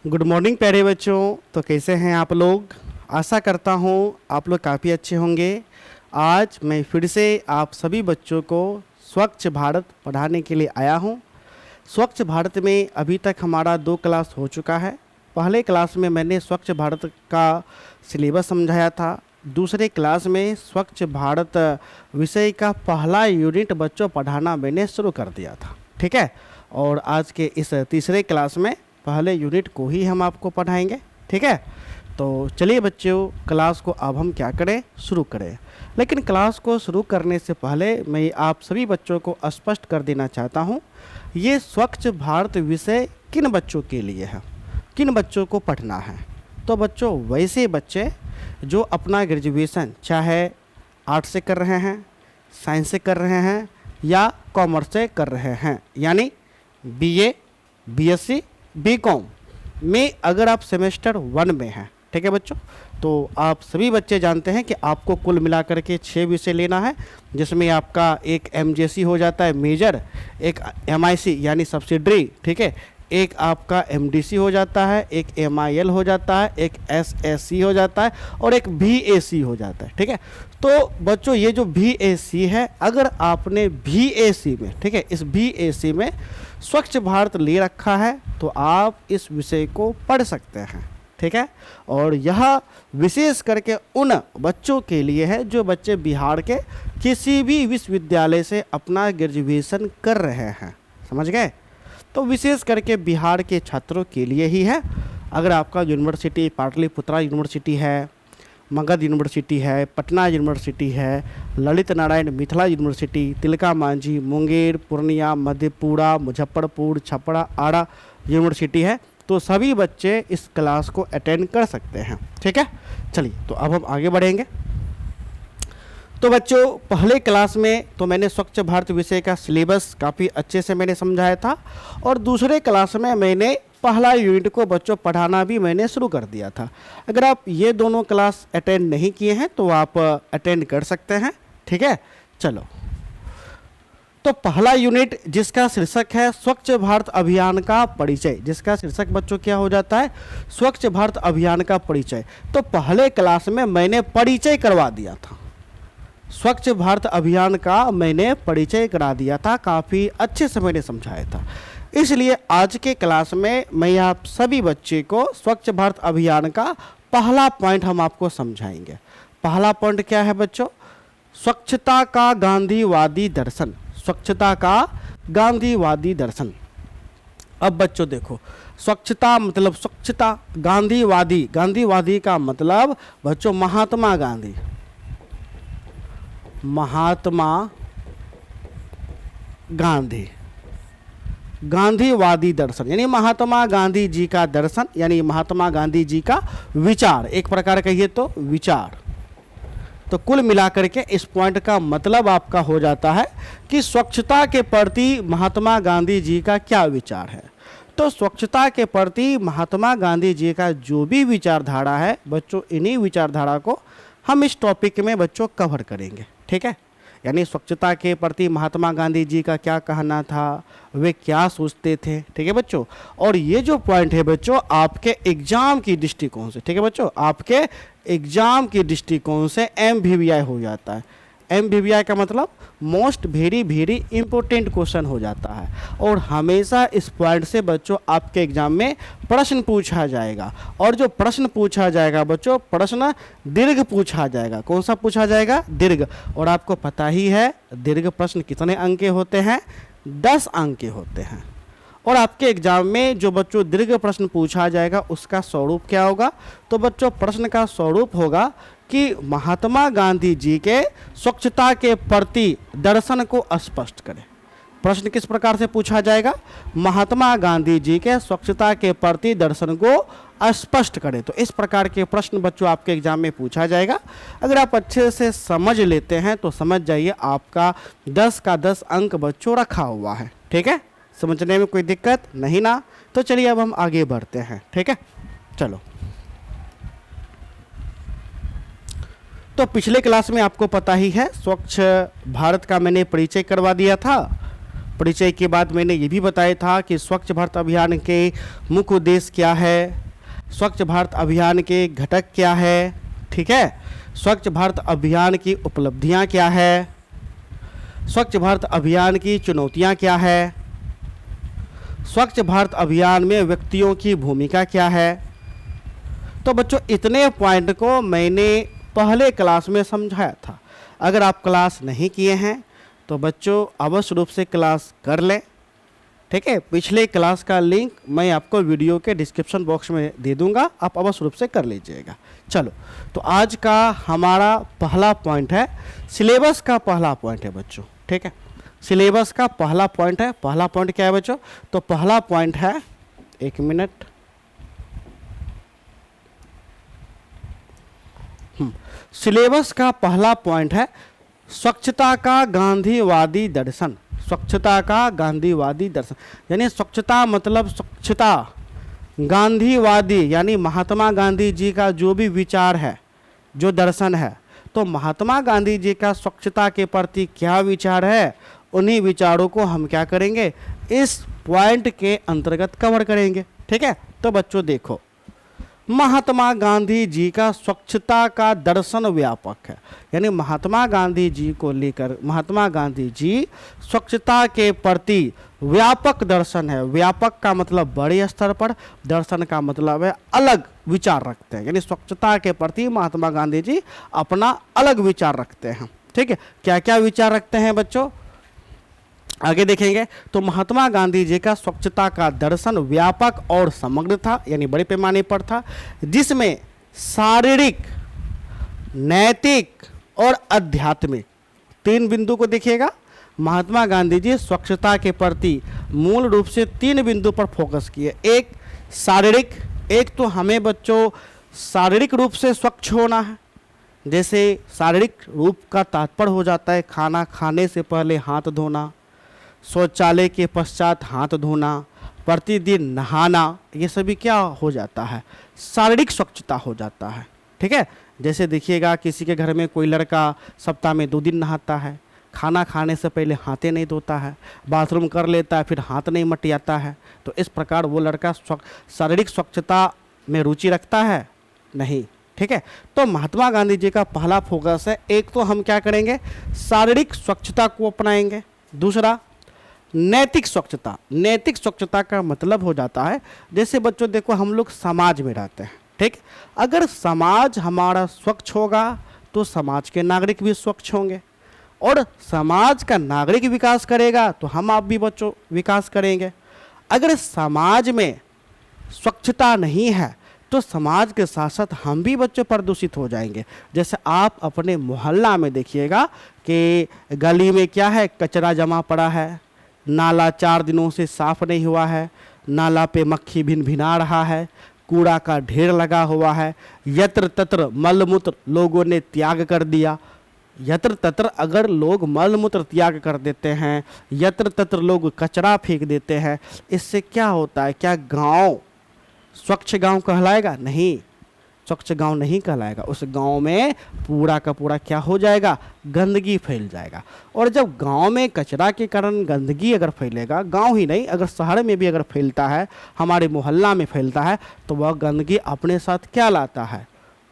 Good morning प्यारे बच्चों। तो कैसे हैं आप लोग? आशा करता हूँ आप लोग काफ़ी अच्छे होंगे। आज मैं फिर से आप सभी बच्चों को स्वच्छ भारत पढ़ाने के लिए आया हूँ। स्वच्छ भारत में अभी तक हमारा 2 क्लास हो चुका है। पहले क्लास में मैंने स्वच्छ भारत का सिलेबस समझाया था। दूसरे क्लास में स्वच्छ भारत विषय का पहला यूनिट बच्चों पढ़ाना मैंने शुरू कर दिया था, ठीक है। और आज के इस तीसरे क्लास में पहले यूनिट को ही हम आपको पढ़ाएंगे, ठीक है। तो चलिए बच्चों, क्लास को अब हम क्या करें, शुरू करें। लेकिन क्लास को शुरू करने से पहले मैं आप सभी बच्चों को स्पष्ट कर देना चाहता हूँ, ये स्वच्छ भारत विषय किन बच्चों के लिए है, किन बच्चों को पढ़ना है। तो बच्चों, वैसे बच्चे जो अपना ग्रेजुएशन चाहे आर्ट्स से कर रहे हैं, साइंस से कर रहे हैं या कॉमर्स से कर रहे हैं, यानी बीए, बीएससी, बीकॉम में अगर आप सेमेस्टर 1 में हैं, ठीक है बच्चों, तो आप सभी बच्चे जानते हैं कि आपको कुल मिलाकर के 6 विषय लेना है, जिसमें आपका एक एमजेसी हो जाता है मेजर, एक एमआईसी यानी सब्सिडरी, ठीक है, एक आपका एमडीसी हो जाता है, एक एमआईएल हो जाता है, एक एसएससी हो जाता है और एक बीएसी हो जाता है, ठीक है। तो बच्चों, ये जो बीएसी है, अगर आपने बीएसी में, ठीक है, इस बीएसी में स्वच्छ भारत ले रखा है तो आप इस विषय को पढ़ सकते हैं, ठीक है। और यह विशेष करके उन बच्चों के लिए है जो बच्चे बिहार के किसी भी विश्वविद्यालय से अपना ग्रेजुएशन कर रहे हैं, समझ गए। तो विशेष करके बिहार के छात्रों के लिए ही है। अगर आपका यूनिवर्सिटी पाटलिपुत्रा यूनिवर्सिटी है, मगध यूनिवर्सिटी है, पटना यूनिवर्सिटी है, ललित नारायण मिथिला यूनिवर्सिटी, तिलका मांझी, मुंगेर, पूर्णिया, मधेपुरा, मुजफ्फरपुर, छपरा, आरा यूनिवर्सिटी है, तो सभी बच्चे इस क्लास को अटेंड कर सकते हैं, ठीक है। चलिए, तो अब हम आगे बढ़ेंगे। तो बच्चों, पहले क्लास में तो मैंने स्वच्छ भारत विषय का सिलेबस काफ़ी अच्छे से मैंने समझाया था, और दूसरे क्लास में मैंने पहला यूनिट को बच्चों पढ़ाना भी मैंने शुरू कर दिया था। अगर आप ये दोनों क्लास अटेंड नहीं किए हैं तो आप अटेंड कर सकते हैं, ठीक है। चलो, तो पहला यूनिट जिसका शीर्षक है स्वच्छ भारत अभियान का परिचय, जिसका शीर्षक बच्चों क्या हो जाता है, स्वच्छ भारत अभियान का परिचय। तो पहले क्लास में मैंने परिचय करवा दिया था, स्वच्छ भारत अभियान का मैंने परिचय करा दिया था, काफ़ी अच्छे से मैंने समझाया था। इसलिए आज के क्लास में मैं आप सभी बच्चे को स्वच्छ भारत अभियान का पहला पॉइंट हम आपको समझाएंगे। पहला पॉइंट क्या है बच्चों? स्वच्छता का गांधीवादी दर्शन, स्वच्छता का गांधीवादी दर्शन। अब बच्चों देखो, स्वच्छता मतलब स्वच्छता, गांधीवादी, गांधीवादी का मतलब बच्चों महात्मा गांधी, महात्मा गांधी, गांधीवादी दर्शन यानी महात्मा गांधी जी का दर्शन, यानी महात्मा गांधी जी का विचार, एक प्रकार कहिए तो विचार। तो कुल मिलाकर के इस पॉइंट का मतलब आपका हो जाता है कि स्वच्छता के प्रति महात्मा गांधी जी का क्या विचार है। तो स्वच्छता के प्रति महात्मा गांधी जी का जो भी विचारधारा है बच्चों, इन्हीं विचारधारा को हम इस टॉपिक में बच्चों कवर करेंगे, ठीक है। यानी स्वच्छता के प्रति महात्मा गांधी जी का क्या कहना था, वे क्या सोचते थे, ठीक है बच्चों। और ये जो पॉइंट है बच्चों आपके एग्जाम की दृष्टिकोण से, ठीक है बच्चों, आपके एग्जाम की दृष्टिकोण से MVVI हो जाता है। MVVI का मतलब most very very important question हो जाता है, और हमेशा इस पॉइंट से बच्चों आपके एग्जाम में प्रश्न पूछा जाएगा। और जो प्रश्न पूछा जाएगा बच्चों, प्रश्न दीर्घ पूछा जाएगा। कौन सा पूछा जाएगा? दीर्घ। और आपको पता ही है दीर्घ प्रश्न कितने अंक के होते हैं? 10 अंक के होते हैं। और आपके एग्जाम में जो बच्चों दीर्घ प्रश्न पूछा जाएगा उसका स्वरूप क्या होगा? तो बच्चों प्रश्न का स्वरूप होगा कि महात्मा गांधी जी के स्वच्छता के प्रति दर्शन को स्पष्ट करें। प्रश्न किस प्रकार से पूछा जाएगा? महात्मा गांधी जी के स्वच्छता के प्रति दर्शन को स्पष्ट करें। तो इस प्रकार के प्रश्न बच्चों आपके एग्जाम में पूछा जाएगा। अगर आप अच्छे से समझ लेते हैं तो समझ जाइए आपका 10 का 10 अंक बच्चों रखा हुआ है, ठीक है। समझने में कोई दिक्कत नहीं ना? तो चलिए अब हम आगे बढ़ते हैं, ठीक है। चलो, तो पिछले क्लास में आपको पता ही है स्वच्छ भारत का मैंने परिचय करवा दिया था। परिचय के बाद मैंने ये भी बताया था कि स्वच्छ भारत अभियान के मुख्य उद्देश्य क्या है, स्वच्छ भारत अभियान के घटक क्या है, ठीक है, स्वच्छ भारत अभियान की उपलब्धियां क्या है, स्वच्छ भारत अभियान की चुनौतियां क्या है, स्वच्छ भारत अभियान में व्यक्तियों की भूमिका क्या है। तो बच्चों इतने पॉइंट को मैंने पहले क्लास में समझाया था। अगर आप क्लास नहीं किए हैं तो बच्चों अवश्य रूप से क्लास कर लें, ठीक है। पिछले क्लास का लिंक मैं आपको वीडियो के डिस्क्रिप्शन बॉक्स में दे दूंगा, आप अवश्य रूप से कर लीजिएगा। चलो, तो आज का हमारा पहला पॉइंट है, सिलेबस का पहला पॉइंट है बच्चों, ठीक है। सिलेबस का पहला पॉइंट है। पहला पॉइंट क्या है बच्चों? तो पहला पॉइंट है, एक मिनट, सिलेबस का पहला पॉइंट है स्वच्छता का गांधीवादी दर्शन। स्वच्छता का गांधीवादी दर्शन यानी स्वच्छता मतलब स्वच्छता, गांधीवादी यानी महात्मा गांधी जी का जो भी विचार है, जो दर्शन है, तो महात्मा गांधी जी का स्वच्छता के प्रति क्या विचार है, उन्हीं विचारों को हम क्या करेंगे, इस पॉइंट के अंतर्गत कवर करेंगे, ठीक है। तो बच्चों देखो, महात्मा गांधी जी का स्वच्छता का दर्शन व्यापक है, यानी महात्मा गांधी जी को लेकर महात्मा गांधी जी स्वच्छता के प्रति व्यापक दर्शन है। व्यापक का मतलब बड़े स्तर पर, दर्शन का मतलब है अलग विचार रखते हैं, यानी स्वच्छता के प्रति महात्मा गांधी जी अपना अलग विचार रखते हैं, ठीक है। क्या क्या विचार रखते हैं बच्चों, आगे देखेंगे। तो महात्मा गांधी जी का स्वच्छता का दर्शन व्यापक और समग्र था, यानी बड़े पैमाने पर था, जिसमें शारीरिक, नैतिक और आध्यात्मिक तीन बिंदु को देखिएगा। महात्मा गांधी जी स्वच्छता के प्रति मूल रूप से तीन बिंदु पर फोकस किए। एक शारीरिक, एक तो हमें बच्चों शारीरिक रूप से स्वच्छ होना है, जैसे शारीरिक रूप का तात्पर्य हो जाता है खाना खाने से पहले हाथ धोना, शौचालय के पश्चात हाथ धोना, प्रतिदिन नहाना, ये सभी क्या हो जाता है, शारीरिक स्वच्छता हो जाता है, ठीक है। जैसे देखिएगा किसी के घर में कोई लड़का सप्ताह में 2 दिन नहाता है, खाना खाने से पहले हाथें नहीं धोता है, बाथरूम कर लेता है फिर हाथ नहीं मटियाता है, तो इस प्रकार वो लड़का शारीरिक स्वच्छता में रुचि रखता है नहीं, ठीक है। तो महात्मा गांधी जी का पहला फोकस है, एक तो हम क्या करेंगे, शारीरिक स्वच्छता को अपनाएंगे। दूसरा नैतिक स्वच्छता। नैतिक स्वच्छता का मतलब हो जाता है, जैसे बच्चों देखो हम लोग समाज में रहते हैं, ठीक। अगर समाज हमारा स्वच्छ होगा तो समाज के नागरिक भी स्वच्छ होंगे, और समाज का नागरिक विकास करेगा तो हम आप भी बच्चों विकास करेंगे। अगर समाज में स्वच्छता नहीं है तो समाज के साथ साथ हम भी बच्चों प्रदूषित हो जाएंगे। जैसे आप अपने मोहल्ला में देखिएगा कि गली में क्या है, कचरा जमा पड़ा है, नाला 4 दिनों से साफ नहीं हुआ है, नाला पे मक्खी भिनभिना रहा है, कूड़ा का ढेर लगा हुआ है, यत्र तत्र मलमूत्र लोगों ने त्याग कर दिया। यत्र तत्र अगर लोग मलमूत्र त्याग कर देते हैं, यत्र तत्र लोग कचरा फेंक देते हैं, इससे क्या होता है, क्या गांव स्वच्छ गांव कहलाएगा? नहीं, स्वच्छ गांव नहीं कहलाएगा। उस गांव में पूरा का पूरा क्या हो जाएगा, गंदगी फैल जाएगा। और जब गांव में कचरा के कारण गंदगी अगर फैलेगा, गांव ही नहीं अगर शहर में भी अगर फैलता है, हमारे मोहल्ला में फैलता है, तो वह गंदगी अपने साथ क्या लाता है,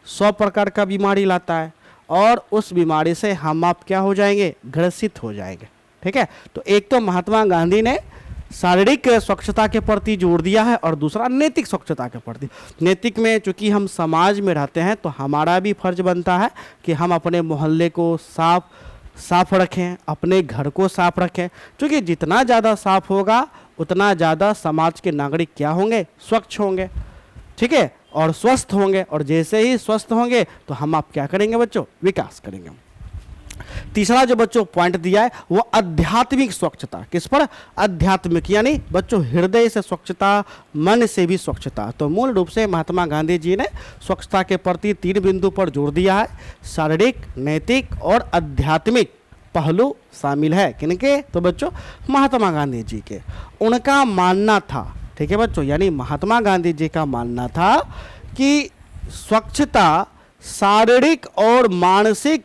100 प्रकार का बीमारी लाता है, और उस बीमारी से हम आप क्या हो जाएंगे, ग्रसित हो जाएंगे, ठीक है। तो एक तो महात्मा गांधी ने शारीरिक स्वच्छता के प्रति जोर दिया है, और दूसरा नैतिक स्वच्छता के प्रति। नैतिक में चूंकि हम समाज में रहते हैं तो हमारा भी फर्ज बनता है कि हम अपने मोहल्ले को साफ रखें, अपने घर को साफ रखें, क्योंकि जितना ज़्यादा साफ होगा उतना ज़्यादा समाज के नागरिक क्या होंगे, स्वच्छ होंगे, ठीक है, और स्वस्थ होंगे। और जैसे ही स्वस्थ होंगे तो हम आप क्या करेंगे बच्चों, विकास करेंगे। तीसरा जो बच्चों पॉइंट दिया है वो आध्यात्मिक स्वच्छता। किस पर? आध्यात्मिक, यानी बच्चों हृदय से स्वच्छता, मन से भी स्वच्छता। तो मूल रूप से महात्मा गांधी जी ने स्वच्छता के प्रति 3 बिंदु पर जोर दिया है, शारीरिक, नैतिक और आध्यात्मिक पहलू शामिल है। किनके? तो बच्चों महात्मा गांधी जी के। उनका मानना था, ठीक है बच्चों, यानी महात्मा गांधी जी का मानना था कि स्वच्छता शारीरिक और मानसिक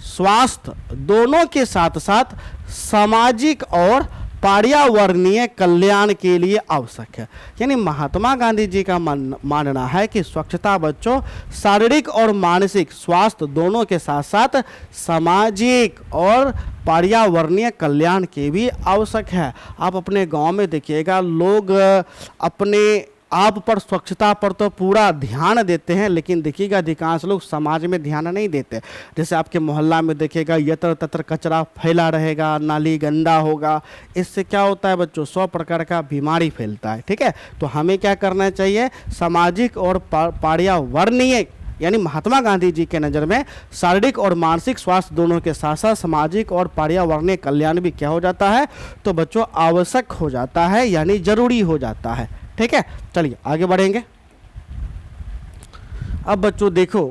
स्वास्थ्य दोनों के साथ साथ सामाजिक और पर्यावरणीय कल्याण के लिए आवश्यक है। यानी महात्मा गांधी जी का मानना है कि स्वच्छता बच्चों शारीरिक और मानसिक स्वास्थ्य दोनों के साथ साथ सामाजिक और पर्यावरणीय कल्याण के भी आवश्यक है। आप अपने गांव में देखिएगा, लोग अपने आप पर, स्वच्छता पर तो पूरा ध्यान देते हैं, लेकिन देखिएगा अधिकांश लोग समाज में ध्यान नहीं देते। जैसे आपके मोहल्ला में देखिएगा यत्र तत्र कचरा फैला रहेगा, नाली गंदा होगा, इससे क्या होता है बच्चों, 100 प्रकार का बीमारी फैलता है। ठीक है, तो हमें क्या करना चाहिए, सामाजिक और पर्यावरणीय, यानी महात्मा गांधी जी के नज़र में शारीरिक और मानसिक स्वास्थ्य दोनों के साथ साथ सामाजिक और पर्यावरणीय कल्याण भी क्या हो जाता है, तो बच्चों आवश्यक हो जाता है, यानी जरूरी हो जाता है। ठीक है, चलिए आगे बढ़ेंगे। अब बच्चों देखो,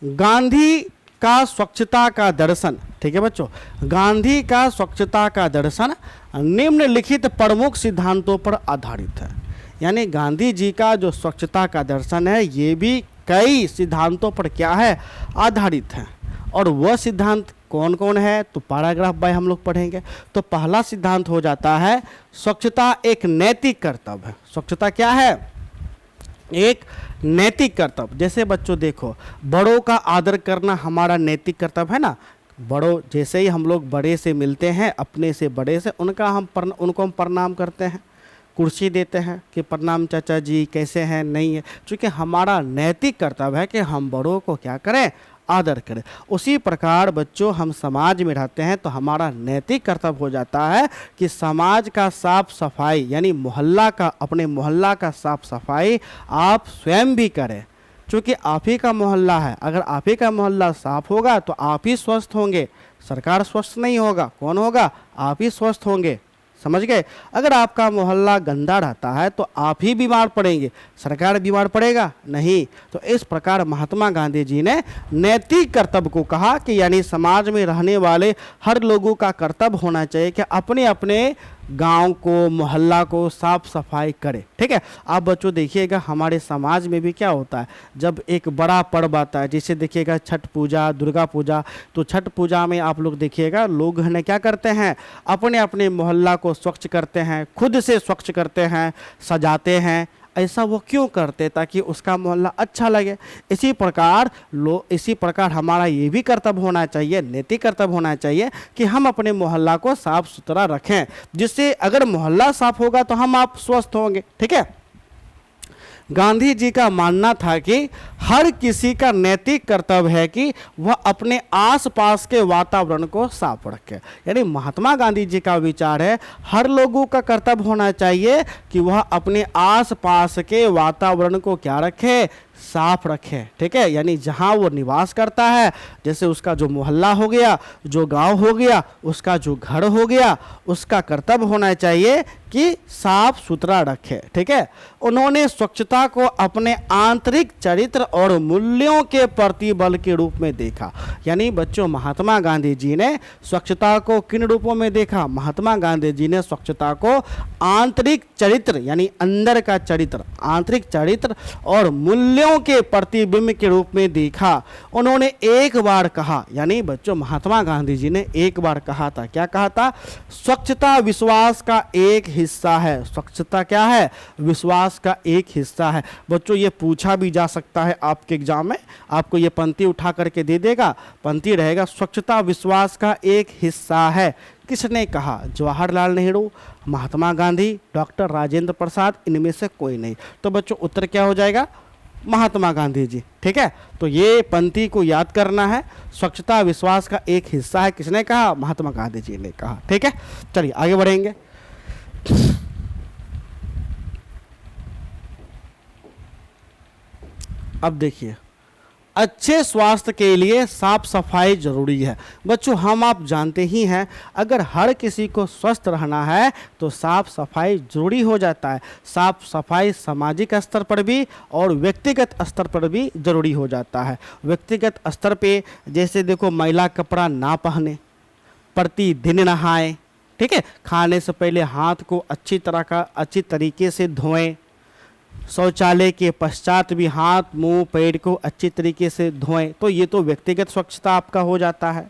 गांधी का स्वच्छता का दर्शन, ठीक है बच्चों, गांधी का स्वच्छता का दर्शन निम्नलिखित प्रमुख सिद्धांतों पर आधारित है। यानी गांधी जी का जो स्वच्छता का दर्शन है ये भी कई सिद्धांतों पर क्या है, आधारित है। और वह सिद्धांत कौन कौन है, तो पैराग्राफ बाय हम लोग पढ़ेंगे। तो पहला सिद्धांत हो जाता है स्वच्छता एक नैतिक कर्तव्य है। स्वच्छता क्या है, एक नैतिक कर्तव्य। जैसे बच्चों देखो, बड़ों का आदर करना हमारा नैतिक कर्तव्य है ना। बड़ों, जैसे ही हम लोग बड़े से मिलते हैं, अपने से बड़े से, उनको हम प्रणाम करते हैं, कुर्सी देते हैं कि प्रणाम चाचा जी कैसे हैं, नहीं है, क्योंकि हमारा नैतिक कर्तव्य है कि हम बड़ों को क्या करें, आदर करें। उसी प्रकार बच्चों हम समाज में रहते हैं तो हमारा नैतिक कर्तव्य हो जाता है कि समाज का साफ सफाई, यानी मोहल्ला का, अपने मोहल्ला का साफ सफाई आप स्वयं भी करें, क्योंकि आप ही का मोहल्ला है। अगर आप ही का मोहल्ला साफ होगा तो आप ही स्वस्थ होंगे, सरकार स्वस्थ नहीं होगा, कौन होगा, आप ही स्वस्थ होंगे। समझ गए। अगर आपका मोहल्ला गंदा रहता है तो आप ही बीमार पड़ेंगे, सरकार बीमार पड़ेगा नहीं। तो इस प्रकार महात्मा गांधी जी ने नैतिक कर्तव्य को कहा कि यानी समाज में रहने वाले हर लोगों का कर्तव्य होना चाहिए कि अपने अपने गांव को, मोहल्ला को साफ सफाई करे। ठीक है, आप बच्चों देखिएगा हमारे समाज में भी क्या होता है, जब एक बड़ा पर्व आता है, जैसे देखिएगा छठ पूजा, दुर्गा पूजा, तो छठ पूजा में आप लोग देखिएगा लोग है क्या करते हैं, अपने अपने मोहल्ला को स्वच्छ करते हैं, खुद से स्वच्छ करते हैं, सजाते हैं। ऐसा वो क्यों करते, ताकि उसका मोहल्ला अच्छा लगे। इसी प्रकार हमारा ये भी कर्तव्य होना चाहिए, नैतिक कर्तव्य होना चाहिए कि हम अपने मोहल्ला को साफ सुथरा रखें, जिससे अगर मोहल्ला साफ होगा तो हम आप स्वस्थ होंगे। ठीक है, गांधी जी का मानना था कि हर किसी का नैतिक कर्तव्य है कि वह अपने आसपास के वातावरण को साफ रखे। यानी महात्मा गांधी जी का विचार है हर लोगों का कर्तव्य होना चाहिए कि वह अपने आसपास के वातावरण को क्या रखे, साफ रखे। ठीक है, यानी जहाँ वो निवास करता है, जैसे उसका जो मोहल्ला हो गया, जो गांव हो गया, उसका जो घर हो गया, उसका कर्तव्य होना चाहिए कि साफ सुथरा रखे। ठीक है, उन्होंने स्वच्छता को अपने आंतरिक चरित्र और मूल्यों के प्रतिबल के रूप में देखा। यानी बच्चों महात्मा गांधी जी ने स्वच्छता को किन रूपों में देखा, महात्मा गांधी जी ने स्वच्छता को आंतरिक चरित्र, यानी अंदर का चरित्र, आंतरिक चरित्र और मूल्यों के प्रतिबिंब के रूप में देखा। उन्होंने एक बार कहा, यानी बच्चों महात्मा गांधी जी ने एक बार कहा था, क्या कहा था, स्वच्छता विश्वास का एक हिस्सा है। स्वच्छता क्या है, विश्वास का एक हिस्सा है। बच्चों ये पूछा भी जा सकता है आपके एग्जाम में, आपको ये पंक्ति उठा करके दे देगा, पंक्ति रहेगा स्वच्छता विश्वास का एक हिस्सा है। किसने कहा, जवाहरलाल नेहरू, महात्मा गांधी, डॉक्टर राजेंद्र प्रसाद, इनमें से कोई नहीं। तो बच्चों उत्तर क्या हो जाएगा, महात्मा गांधी जी। ठीक है, तो ये पंक्ति को याद करना है, स्वच्छता विश्वास का एक हिस्सा है, किसने कहा, महात्मा गांधी जी ने कहा। ठीक है, चलिए आगे बढ़ेंगे। अब देखिए, अच्छे स्वास्थ्य के लिए साफ सफाई जरूरी है। बच्चों हम आप जानते ही हैं, अगर हर किसी को स्वस्थ रहना है तो साफ सफाई जरूरी हो जाता है। साफ सफाई सामाजिक स्तर पर भी और व्यक्तिगत स्तर पर भी जरूरी हो जाता है। व्यक्तिगत स्तर पे जैसे देखो, मैला कपड़ा ना पहने, प्रतिदिन नहाएं, ठीक है, खाने से पहले हाथ को अच्छी तरीके से धोएं, शौचालय के पश्चात भी हाथ मुंह पैर को अच्छी तरीके से धोएं। तो ये तो व्यक्तिगत स्वच्छता आपका हो जाता है।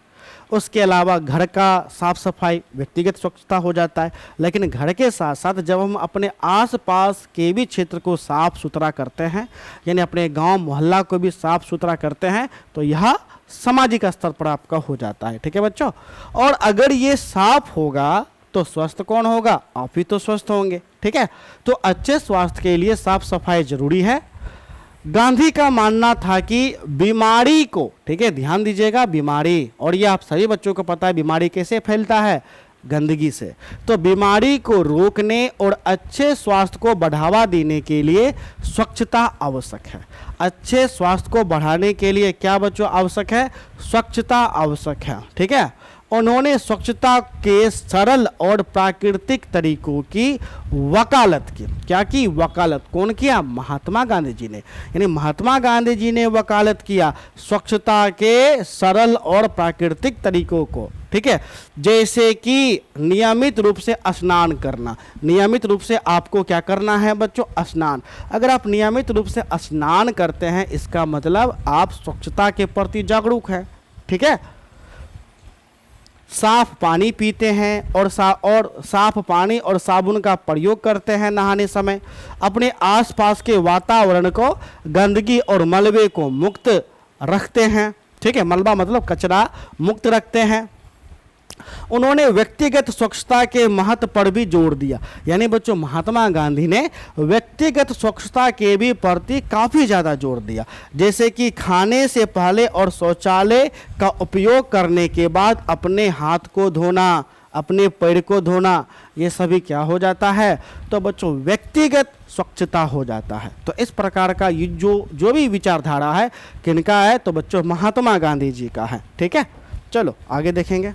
उसके अलावा घर का साफ सफाई, व्यक्तिगत स्वच्छता हो जाता है। लेकिन घर के साथ साथ जब हम अपने आसपास के भी क्षेत्र को साफ सुथरा करते हैं, यानी अपने गांव मोहल्ला को भी साफ सुथरा करते हैं, तो यह सामाजिक स्तर पर आपका हो जाता है। ठीक है बच्चों, और अगर ये साफ होगा तो स्वस्थ कौन होगा? आप ही तो स्वस्थ होंगे। ठीक है, तो अच्छे स्वास्थ्य के लिए साफ सफाई जरूरी है। गांधी का मानना था कि बीमारी को, ठीक है ध्यान दीजिएगा, बीमारी, और ये आप सभी बच्चों को पता है बीमारी कैसे फैलता है? गंदगी से। तो बीमारी को रोकने और अच्छे स्वास्थ्य को बढ़ावा देने के लिए स्वच्छता आवश्यक है। अच्छे स्वास्थ्य को बढ़ाने के लिए क्या बच्चों आवश्यक है? स्वच्छता आवश्यक है। ठीक है, उन्होंने स्वच्छता के सरल और प्राकृतिक तरीकों की वकालत की। क्या की? वकालत। कौन किया? महात्मा गांधी जी ने। यानी महात्मा गांधी जी ने वकालत किया स्वच्छता के सरल और प्राकृतिक तरीकों को। ठीक है, जैसे कि नियमित रूप से स्नान करना। नियमित रूप से आपको क्या करना है बच्चों? स्नान। अगर आप नियमित रूप से स्नान करते हैं, इसका मतलब आप स्वच्छता के प्रति जागरूक हैं। ठीक है, साफ पानी पीते हैं और साफ पानी और साबुन का प्रयोग करते हैं नहाने समय। अपने आसपास के वातावरण को गंदगी और मलबे को मुक्त रखते हैं। ठीक है, मलबा मतलब कचरा मुक्त रखते हैं। उन्होंने व्यक्तिगत स्वच्छता के महत्व पर भी जोर दिया। यानी बच्चों महात्मा गांधी ने व्यक्तिगत स्वच्छता के भी प्रति काफ़ी ज़्यादा जोर दिया। जैसे कि खाने से पहले और शौचालय का उपयोग करने के बाद अपने हाथ को धोना, अपने पैर को धोना, ये सभी क्या हो जाता है? तो बच्चों व्यक्तिगत स्वच्छता हो जाता है। तो इस प्रकार का ये जो भी विचारधारा है किनका है? तो बच्चों महात्मा गांधी जी का है। ठीक है, चलो आगे देखेंगे।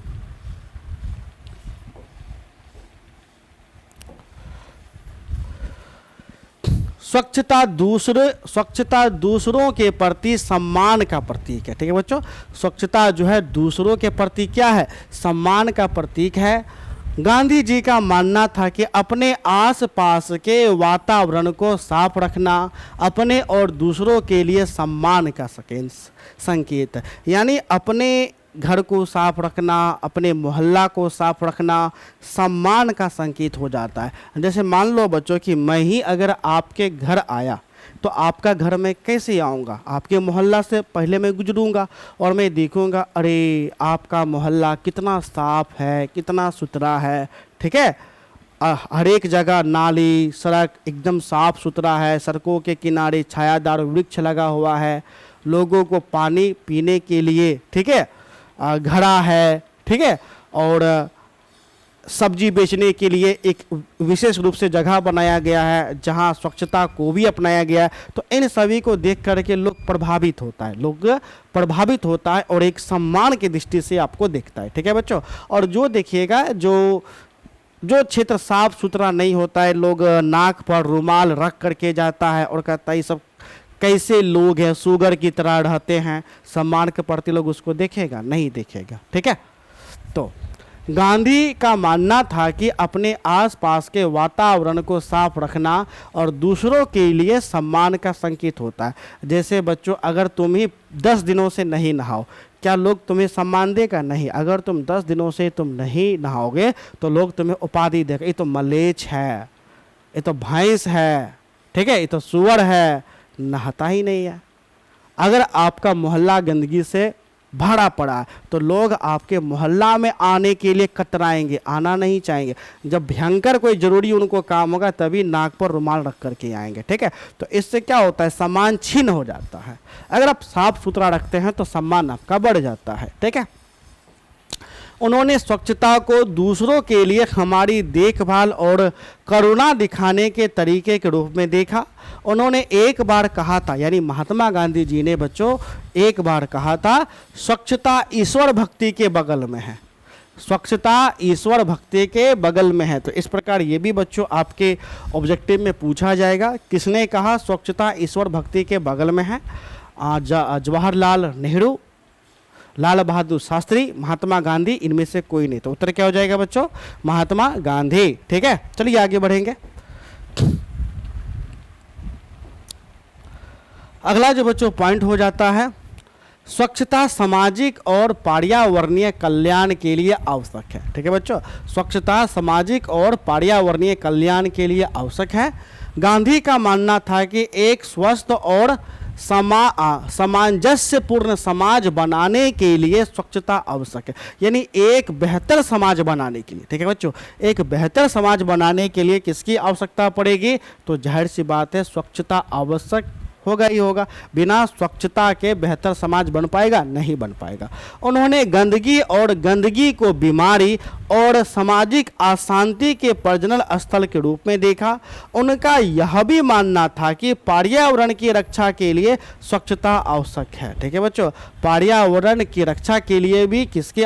स्वच्छता दूसरों के प्रति सम्मान का प्रतीक है। ठीक है बच्चों, स्वच्छता जो है दूसरों के प्रति क्या है? सम्मान का प्रतीक है। गांधी जी का मानना था कि अपने आसपास के वातावरण को साफ रखना अपने और दूसरों के लिए सम्मान का संकेत है। यानी अपने घर को साफ रखना, अपने मोहल्ला को साफ रखना सम्मान का संकेत हो जाता है। जैसे मान लो बच्चों कि मैं ही अगर आपके घर आया तो आपका घर में कैसे आऊँगा? आपके मोहल्ला से पहले मैं गुजरूंगा और मैं देखूंगा अरे आपका मोहल्ला कितना साफ है, कितना सुथरा है। ठीक है, हर एक जगह नाली सड़क एकदम साफ सुथरा है, सड़कों के किनारे छायादार वृक्ष लगा हुआ है, लोगों को पानी पीने के लिए ठीक है घड़ा है। ठीक है, और सब्जी बेचने के लिए एक विशेष रूप से जगह बनाया गया है जहां स्वच्छता को भी अपनाया गया है। तो इन सभी को देख करके लोग प्रभावित होता है और एक सम्मान की दृष्टि से आपको देखता है। ठीक है बच्चों, और जो देखिएगा जो क्षेत्र साफ सुथरा नहीं होता है, लोग नाक पर रुमाल रख करके जाता है और कहता है ये सब कैसे लोग हैं, शुगर की तरह रहते हैं, सम्मान के प्रति लोग उसको देखेगा? नहीं देखेगा। ठीक है, तो गांधी का मानना था कि अपने आसपास के वातावरण को साफ रखना और दूसरों के लिए सम्मान का संकेत होता है। जैसे बच्चों अगर तुम ही 10 दिनों से नहीं नहाओ, क्या लोग तुम्हें सम्मान देगा? नहीं। अगर तुम 10 दिनों से तुम नहीं नहाओगे तो लोग तुम्हें उपाधि देगा, ये तो मलेच्छ है, ये तो भैंस है, ठीक है, ये तो सुअर है, नहाता ही नहीं है। अगर आपका मोहल्ला गंदगी से भरा पड़ा है तो लोग आपके मोहल्ला में आने के लिए कतराएंगे, आना नहीं चाहेंगे। जब भयंकर कोई जरूरी उनको काम होगा तभी नाक पर रुमाल रख करके आएंगे। ठीक है, तो इससे क्या होता है? सम्मान छीन हो जाता है। अगर आप साफ सुथरा रखते हैं तो सम्मान आपका बढ़ जाता है। ठीक है, उन्होंने स्वच्छता को दूसरों के लिए हमारी देखभाल और करुणा दिखाने के तरीके के रूप में देखा। उन्होंने एक बार कहा था, यानी महात्मा गांधी जी ने बच्चों एक बार कहा था, स्वच्छता ईश्वर भक्ति के बगल में है। स्वच्छता ईश्वर भक्ति के बगल में है। तो इस प्रकार ये भी बच्चों आपके ऑब्जेक्टिव में पूछा जाएगा, किसने कहा स्वच्छता ईश्वर भक्ति के बगल में है? जवाहरलाल नेहरू, लाल बहादुर शास्त्री, महात्मा गांधी, इनमें से कोई नहीं। तो उत्तर क्या हो जाएगा बच्चों? महात्मा गांधी। ठीक है, चलिए आगे बढ़ेंगे। अगला जो बच्चों पॉइंट हो जाता है, स्वच्छता सामाजिक और पर्यावरणीय कल्याण के लिए आवश्यक है। ठीक है बच्चों, स्वच्छता सामाजिक और पर्यावरणीय कल्याण के लिए आवश्यक है। गांधी का मानना था कि एक स्वस्थ और सामंजस्यपूर्ण समाज बनाने के लिए स्वच्छता आवश्यक है। यानी एक बेहतर समाज बनाने के लिए, ठीक है बच्चों, एक बेहतर समाज बनाने के लिए किसकी आवश्यकता पड़ेगी? तो जाहिर सी बात है स्वच्छता आवश्यक होगा ही होगा। बिना स्वच्छता के बेहतर समाज बन पाएगा? नहीं बन पाएगा। उन्होंने गंदगी को बीमारी और सामाजिक अशांति के प्रजनन स्थल के रूप में देखा। उनका यह भी मानना था कि पर्यावरण की रक्षा के लिए स्वच्छता आवश्यक है। ठीक है बच्चों, पर्यावरण की रक्षा के लिए भी किसकी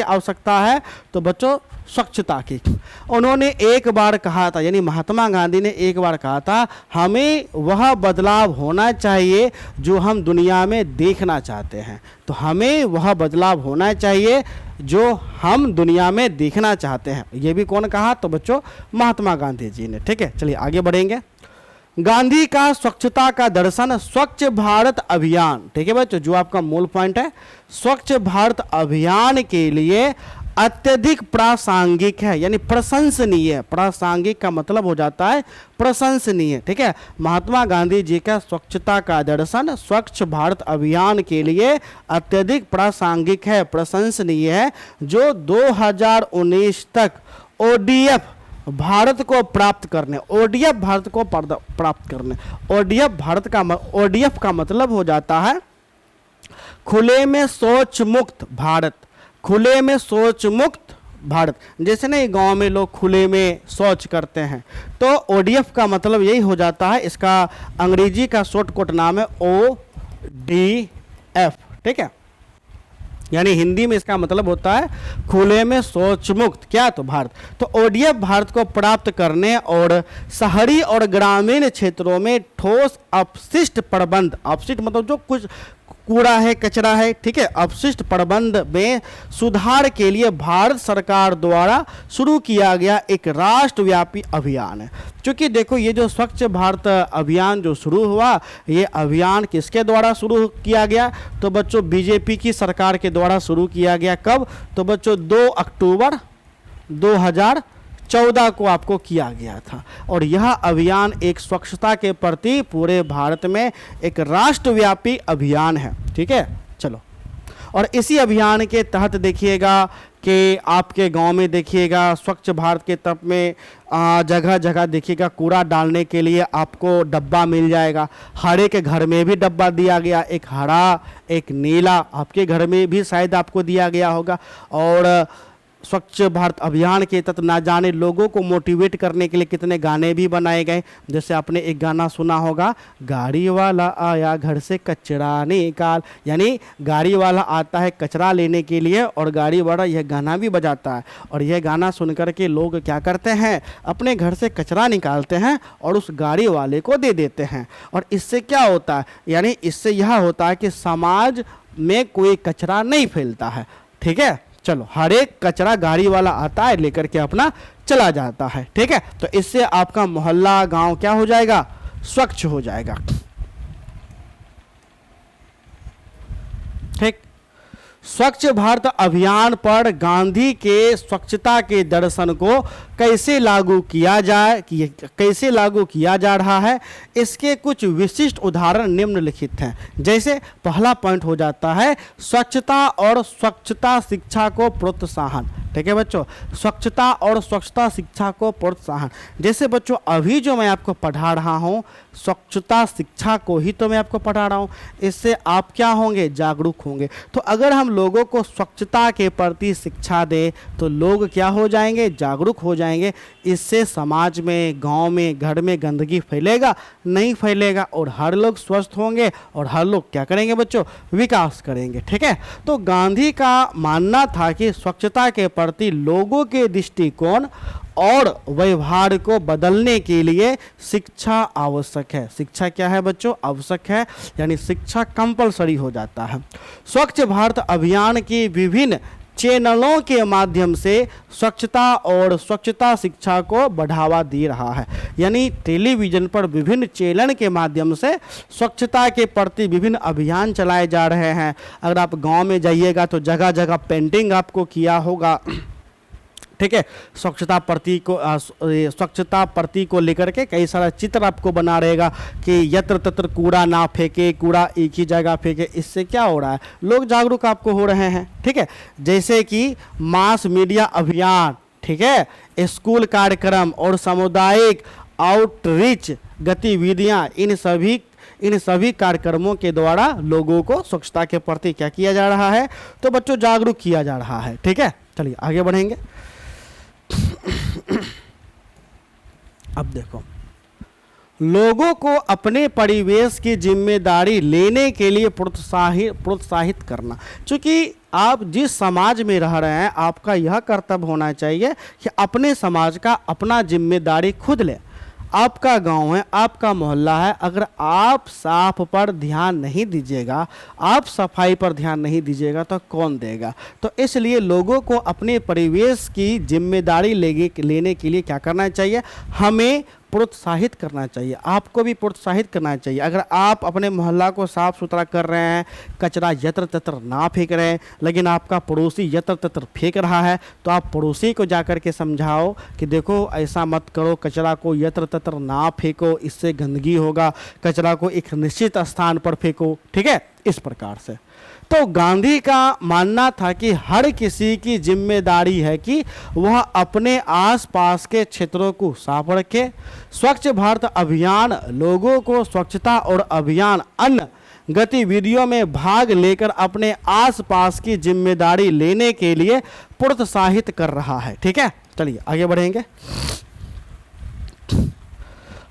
आवश्यकता है? तो बच्चों स्वच्छता की। उन्होंने एक बार कहा था, यानी महात्मा गांधी ने एक बार कहा था, हमें वह बदलाव होना चाहिए जो हम दुनिया में देखना चाहते हैं। तो हमें वह बदलाव होना चाहिए जो हम दुनिया में देखना चाहते हैं। ये भी कौन कहा? तो बच्चों महात्मा गांधी जी ने। ठीक है, चलिए आगे बढ़ेंगे। गांधी का स्वच्छता का दर्शन स्वच्छ भारत अभियान, ठीक है बच्चों, जो आपका मूल पॉइंट है, स्वच्छ भारत अभियान के लिए अत्यधिक प्रासंगिक है, यानी प्रशंसनीय है। प्रासंगिक का मतलब हो जाता है प्रशंसनीय। ठीक है, महात्मा गांधी जी का स्वच्छता का दर्शन स्वच्छ भारत अभियान के लिए अत्यधिक प्रासंगिक है, प्रशंसनीय है, जो 2019 तक ओडीएफ भारत को प्राप्त करने, ओडीएफ भारत को प्राप्त करने, ओडीएफ का मतलब हो जाता है खुले में शौच मुक्त भारत। खुले में शौच मुक्त भारत, जैसे ना गांव में लोग खुले में शौच करते हैं, तो ओडीएफ का मतलब यही हो जाता है। इसका अंग्रेजी का शॉर्टकट नाम है ODF। ठीक है, यानी हिंदी में इसका मतलब होता है खुले में शौच मुक्त क्या? तो भारत। तो ओडीएफ भारत को प्राप्त करने और शहरी और ग्रामीण क्षेत्रों में ठोस अपशिष्ट प्रबंध, अपशिष्ट मतलब जो कुछ कूड़ा है, कचरा है, ठीक है, अपशिष्ट प्रबंध में सुधार के लिए भारत सरकार द्वारा शुरू किया गया एक राष्ट्रव्यापी अभियान है। क्योंकि देखो ये जो स्वच्छ भारत अभियान जो शुरू हुआ, ये अभियान किसके द्वारा शुरू किया गया? तो बच्चों बीजेपी की सरकार के द्वारा शुरू किया गया। कब? तो बच्चों 2 अक्टूबर 2014 को आपको किया गया था। और यह अभियान एक स्वच्छता के प्रति पूरे भारत में एक राष्ट्रव्यापी अभियान है। ठीक है, चलो, और इसी अभियान के तहत देखिएगा कि आपके गांव में देखिएगा स्वच्छ भारत के तप में जगह जगह देखिएगा कूड़ा डालने के लिए आपको डब्बा मिल जाएगा। हर एक घर में भी डब्बा दिया गया, एक हरा एक नीला, आपके घर में भी शायद आपको दिया गया होगा। और स्वच्छ भारत अभियान के तहत ना जाने लोगों को मोटिवेट करने के लिए कितने गाने भी बनाए गए। जैसे आपने एक गाना सुना होगा, गाड़ी वाला आया घर से कचरा निकाल, यानी गाड़ी वाला आता है कचरा लेने के लिए और गाड़ी वाला यह गाना भी बजाता है। और यह गाना सुनकर के लोग क्या करते हैं? अपने घर से कचरा निकालते हैं और उस गाड़ी वाले को दे देते हैं। और इससे क्या होता है? यानी इससे यह होता है कि समाज में कोई कचरा नहीं फैलता है। ठीक है, चलो, हर एक कचरा गाड़ी वाला आता है लेकर के अपना चला जाता है। ठीक है, तो इससे आपका मोहल्ला गांव क्या हो जाएगा? स्वच्छ हो जाएगा। ठीक, स्वच्छ भारत अभियान पर गांधी के स्वच्छता के दर्शन को कैसे लागू किया जाए, कैसे लागू किया जा रहा है, इसके कुछ विशिष्ट उदाहरण निम्नलिखित हैं। जैसे पहला पॉइंट हो जाता है स्वच्छता और स्वच्छता शिक्षा को प्रोत्साहन। ठीक है बच्चों, स्वच्छता और स्वच्छता शिक्षा को प्रोत्साहन। जैसे बच्चों अभी जो मैं आपको पढ़ा रहा हूँ, स्वच्छता शिक्षा को ही तो मैं आपको पढ़ा रहा हूँ। इससे आप क्या होंगे? जागरूक होंगे। तो अगर हम लोगों को स्वच्छता के प्रति शिक्षा दें तो लोग क्या हो जाएंगे? जागरूक हो जाएंगे। इससे समाज में, गांव में, घर में गंदगी फैलेगा नहीं? फैलेगा। और हर लोग स्वस्थ होंगे और हर लोग क्या करेंगे बच्चों? विकास करेंगे। ठीक है, तो गांधी का मानना था कि स्वच्छता के प्रति लोगों के दृष्टिकोण और व्यवहार को बदलने के लिए शिक्षा आवश्यक है। शिक्षा क्या है बच्चों? आवश्यक है, यानी शिक्षा कंपलसरी हो जाता है। स्वच्छ भारत अभियान की विभिन्न चैनलों के माध्यम से स्वच्छता और स्वच्छता शिक्षा को बढ़ावा दे रहा है। यानी टेलीविज़न पर विभिन्न चैनल के माध्यम से स्वच्छता के प्रति विभिन्न अभियान चलाए जा रहे हैं। अगर आप गांव में जाइएगा तो जगह जगह पेंटिंग आपको किया होगा, ठीक है। स्वच्छता प्रति को लेकर के कई सारा चित्र आपको बना रहेगा कि यत्र तत्र कूड़ा ना फेंके, कूड़ा एक ही जगह फेंके। इससे क्या हो रहा है, लोग जागरूक आपको हो रहे हैं, ठीक है। जैसे कि मास मीडिया अभियान, ठीक है, स्कूल कार्यक्रम और सामुदायिक आउटरीच गतिविधियां, इन सभी कार्यक्रमों के द्वारा लोगों को स्वच्छता के प्रति क्या किया जा रहा है, तो बच्चों जागरूक किया जा रहा है, ठीक है। चलिए आगे बढ़ेंगे। अब देखो, लोगों को अपने परिवेश की जिम्मेदारी लेने के लिए प्रोत्साहित करना। क्योंकि आप जिस समाज में रह रहे हैं, आपका यह कर्तव्य होना चाहिए कि अपने समाज का अपना जिम्मेदारी खुद लें। आपका गांव है, आपका मोहल्ला है, अगर आप साफ पर ध्यान नहीं दीजिएगा, आप सफाई पर ध्यान नहीं दीजिएगा तो कौन देगा। तो इसलिए लोगों को अपने परिवेश की जिम्मेदारी लेने के लिए क्या करना चाहिए, हमें प्रोत्साहित करना चाहिए। आपको भी प्रोत्साहित करना चाहिए। अगर आप अपने मोहल्ला को साफ़ सुथरा कर रहे हैं, कचरा यत्र तत्र ना फेंक रहे हैं, लेकिन आपका पड़ोसी यत्र तत्र फेंक रहा है, तो आप पड़ोसी को जाकर के समझाओ कि देखो ऐसा मत करो, कचरा को यत्र तत्र ना फेंको, इससे गंदगी होगा, कचरा को एक निश्चित स्थान पर फेंको, ठीक है। इस प्रकार से तो गांधी का मानना था कि हर किसी की जिम्मेदारी है कि वह अपने आसपास के क्षेत्रों को साफ रखे। स्वच्छ भारत अभियान लोगों को स्वच्छता और अभियान अन्य गतिविधियों में भाग लेकर अपने आसपास की जिम्मेदारी लेने के लिए प्रोत्साहित कर रहा है, ठीक है। चलिए आगे बढ़ेंगे।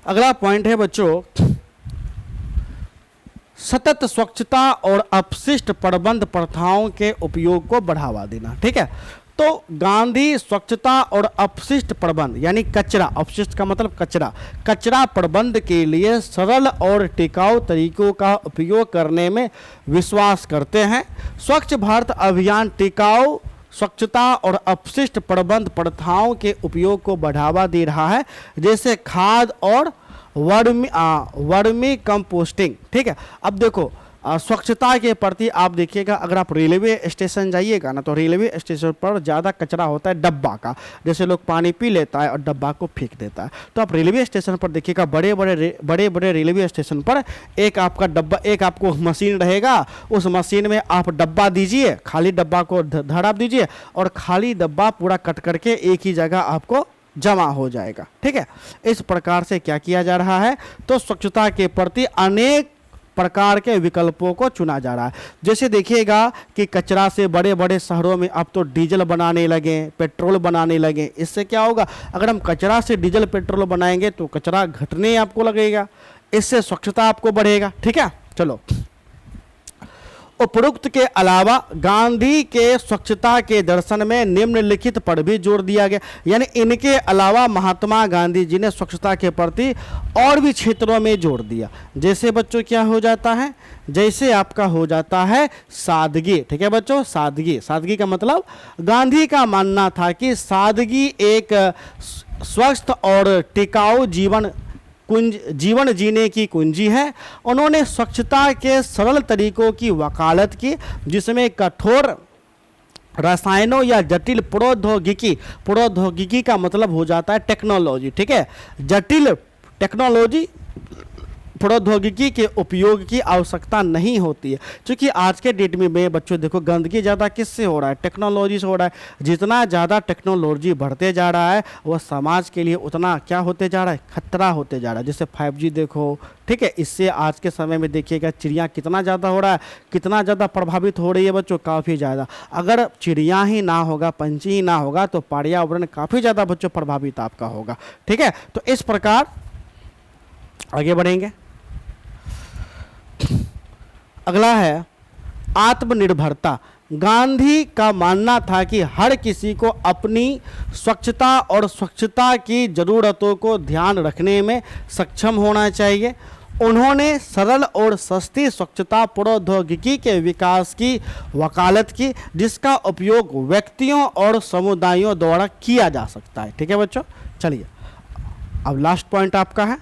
अगला पॉइंट है बच्चों, सतत स्वच्छता और अपशिष्ट प्रबंध प्रथाओं के उपयोग को बढ़ावा देना, ठीक है। तो गांधी स्वच्छता और अपशिष्ट प्रबंध यानी कचरा, अपशिष्ट का मतलब कचरा प्रबंध के लिए सरल और टिकाऊ तरीकों का उपयोग करने में विश्वास करते हैं। स्वच्छ भारत अभियान टिकाऊ स्वच्छता और अपशिष्ट प्रबंध प्रथाओं के उपयोग को बढ़ावा दे रहा है, जैसे खाद और वर्मी कंपोस्टिंग, ठीक है। अब देखो स्वच्छता के प्रति आप देखिएगा, अगर आप रेलवे स्टेशन जाइएगा ना, तो रेलवे स्टेशन पर ज़्यादा कचरा होता है डब्बा का, जैसे लोग पानी पी लेता है और डब्बा को फेंक देता है। तो आप रेलवे स्टेशन पर देखिएगा, बड़े बड़े रेलवे स्टेशन पर एक आपका डब्बा, एक आपको मशीन रहेगा, उस मशीन में आप डब्बा दीजिए, खाली डब्बा को धड़ाप दीजिए और खाली डब्बा पूरा कट करके एक ही जगह आपको जमा हो जाएगा, ठीक है। इस प्रकार से क्या किया जा रहा है, तो स्वच्छता के प्रति अनेक प्रकार के विकल्पों को चुना जा रहा है। जैसे देखिएगा कि कचरा से बड़े बड़े शहरों में अब तो डीजल बनाने लगे, पेट्रोल बनाने लगे। इससे क्या होगा, अगर हम कचरा से डीजल पेट्रोल बनाएंगे तो कचरा घटने आपको लगेगा, इससे स्वच्छता आपको बढ़ेगा, ठीक है। चलो, उपरोक्त के अलावा गांधी के स्वच्छता के दर्शन में निम्नलिखित पर भी जोर दिया गया। यानी इनके अलावा महात्मा गांधी जी ने स्वच्छता के प्रति और भी क्षेत्रों में जोर दिया। जैसे बच्चों क्या हो जाता है, जैसे आपका हो जाता है सादगी, ठीक है बच्चों। सादगी का मतलब गांधी का मानना था कि सादगी एक स्वस्थ और टिकाऊ जीवन जीने की कुंजी है। उन्होंने स्वच्छता के सरल तरीकों की वकालत की, जिसमें कठोर रसायनों या जटिल प्रौद्योगिकी का मतलब हो जाता है टेक्नोलॉजी, ठीक है। जटिल टेक्नोलॉजी प्रौद्योगिकी के उपयोग की आवश्यकता नहीं होती है, क्योंकि आज के डेट में बच्चों देखो गंदगी ज़्यादा किससे हो रहा है, टेक्नोलॉजी से हो रहा है। जितना ज़्यादा टेक्नोलॉजी बढ़ते जा रहा है वह समाज के लिए उतना क्या होते जा रहा है, खतरा होते जा रहा है। जैसे 5G देखो, ठीक है। इससे आज के समय में देखिएगा चिड़िया कितना ज़्यादा हो रहा है, कितना ज़्यादा प्रभावित हो रही है बच्चों, काफ़ी ज़्यादा। अगर चिड़िया ही ना होगा, पंछी ही ना होगा, तो पर्यावरण काफ़ी ज़्यादा बच्चों प्रभावित आपका होगा, ठीक है। तो इस प्रकार आगे बढ़ेंगे। अगला है आत्मनिर्भरता। गांधी का मानना था कि हर किसी को अपनी स्वच्छता और स्वच्छता की ज़रूरतों को ध्यान रखने में सक्षम होना चाहिए। उन्होंने सरल और सस्ती स्वच्छता प्रौद्योगिकी के विकास की वकालत की, जिसका उपयोग व्यक्तियों और समुदायों द्वारा किया जा सकता है। ठीक है बच्चों, चलिए अब लास्ट पॉइंट आपका है,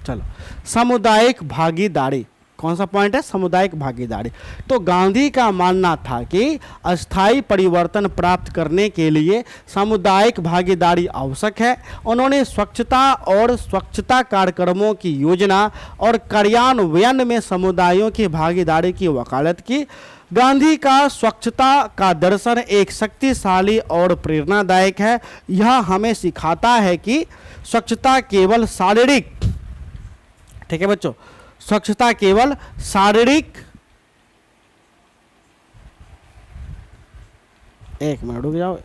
चलो सामुदायिक भागीदारी। कौन सा पॉइंट है? सामुदायिक भागीदारी। तो गांधी का मानना था कि अस्थायी परिवर्तन प्राप्त करने के लिए सामुदायिक भागीदारी आवश्यक है। उन्होंने स्वच्छता और स्वच्छता कार्यक्रमों की योजना और कार्यान्वयन में समुदायों की भागीदारी की वकालत की। गांधी का स्वच्छता का दर्शन एक शक्तिशाली और प्रेरणादायक है। यह हमें सिखाता है कि स्वच्छता केवल शारीरिक, ठीक है बच्चों, स्वच्छता केवल शारीरिक, एक मिनट रुक जाओ,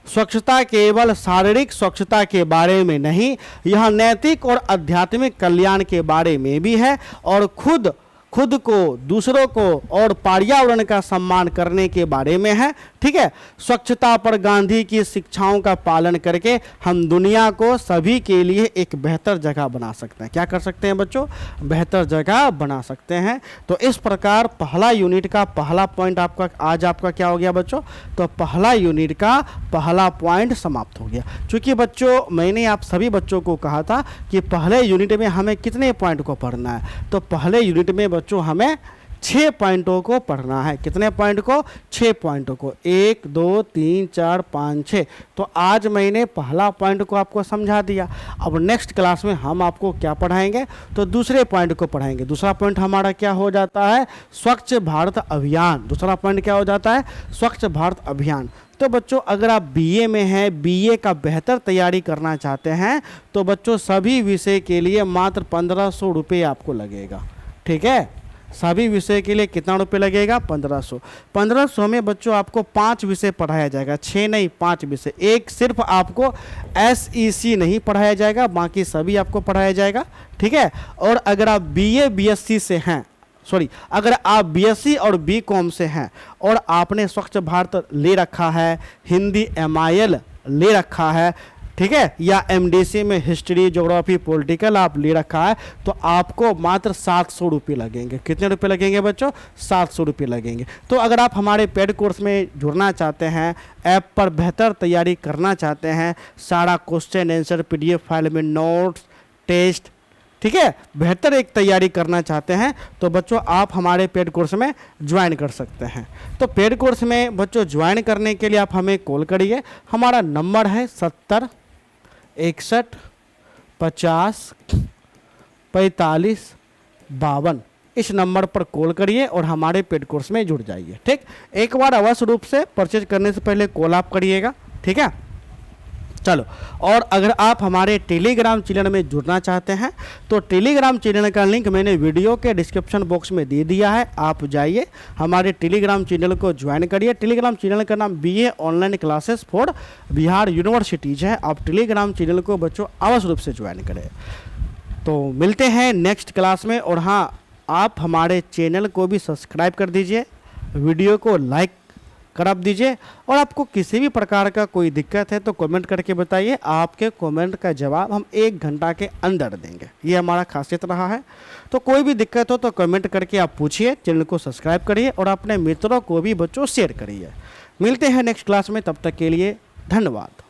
स्वच्छता केवल शारीरिक स्वच्छता के बारे में नहीं, यह नैतिक और आध्यात्मिक कल्याण के बारे में भी है और खुद को, दूसरों को और पर्यावरण का सम्मान करने के बारे में है। ठीक है, स्वच्छता पर गांधी की शिक्षाओं का पालन करके हम दुनिया को सभी के लिए एक बेहतर जगह बना सकते हैं। क्या कर सकते हैं बच्चों? बेहतर जगह बना सकते हैं। तो इस प्रकार पहला यूनिट का पहला पॉइंट आपका आज आपका क्या हो गया बच्चों? तो पहला यूनिट का पहला पॉइंट समाप्त हो गया। क्योंकि बच्चों मैंने आप सभी बच्चों को कहा था कि पहले यूनिट में हमें कितने पॉइंट को पढ़ना है, तो पहले यूनिट में बच्चों हमें 6 पॉइंटों को पढ़ना है। कितने पॉइंट को? 6 पॉइंटों को, 1 2 3 4 5 6। तो आज मैंने पहला पॉइंट को आपको समझा दिया। अब नेक्स्ट क्लास में हम आपको क्या पढ़ाएंगे? तो दूसरे पॉइंट को पढ़ाएंगे। दूसरा पॉइंट हमारा क्या हो जाता है? स्वच्छ भारत अभियान। दूसरा पॉइंट क्या हो जाता है? स्वच्छ भारत अभियान। तो बच्चों अगर आप बीए में हैं, बीए का बेहतर तैयारी करना चाहते हैं, तो बच्चों सभी विषय के लिए मात्र 1500 रुपये आपको लगेगा। ठीक है, सभी विषय के लिए कितना रुपये लगेगा? 1500। 1500 में बच्चों आपको 5 विषय पढ़ाया जाएगा, 6 नहीं 5 विषय। एक सिर्फ आपको SEC नहीं पढ़ाया जाएगा, बाकी सभी आपको पढ़ाया जाएगा। ठीक है, और अगर आप BA BSc से हैं, अगर आप BSc और BCom से हैं और आपने स्वच्छ भारत ले रखा है, हिंदी MIL ले रखा है, ठीक है, या MDC में हिस्ट्री ज्योग्राफी पॉलिटिकल आप ले रखा है, तो आपको मात्र 700 रुपये लगेंगे। कितने रुपये लगेंगे बच्चों? 700 रुपये लगेंगे। तो अगर आप हमारे पेड कोर्स में जुड़ना चाहते हैं, ऐप पर बेहतर तैयारी करना चाहते हैं, सारा क्वेश्चन आंसर PDF फाइल में नोट्स, टेस्ट, ठीक है, बेहतर एक तैयारी करना चाहते हैं, तो बच्चों आप हमारे पेड कोर्स में ज्वाइन कर सकते हैं। तो पेड कोर्स में बच्चों ज्वाइन करने के लिए आप हमें कॉल करिए। हमारा नंबर है 70 61 50 45 52। इस नंबर पर कॉल करिए और हमारे पेड कोर्स में जुड़ जाइए। ठीक, एक बार अवश्य रूप से परचेज करने से पहले कॉल आप करिएगा। ठीक है, चलो, और अगर आप हमारे टेलीग्राम चैनल में जुड़ना चाहते हैं, तो टेलीग्राम चैनल का लिंक मैंने वीडियो के डिस्क्रिप्शन बॉक्स में दे दिया है। आप जाइए हमारे टेलीग्राम चैनल को ज्वाइन करिए। टेलीग्राम चैनल का नाम BA online classes for Bihar universities है। आप टेलीग्राम चैनल को बच्चों अवश्य रूप से ज्वाइन करें। तो मिलते हैं नेक्स्ट क्लास में। और हाँ, आप हमारे चैनल को भी सब्सक्राइब कर दीजिए, वीडियो को लाइक कर दीजिए, और आपको किसी भी प्रकार का कोई दिक्कत है तो कमेंट करके बताइए। आपके कमेंट का जवाब हम 1 घंटा के अंदर देंगे, ये हमारा खासियत रहा है। तो कोई भी दिक्कत हो तो कमेंट करके आप पूछिए, चैनल को सब्सक्राइब करिए और अपने मित्रों को भी बच्चों शेयर करिए। मिलते हैं नेक्स्ट क्लास में, तब तक के लिए धन्यवाद।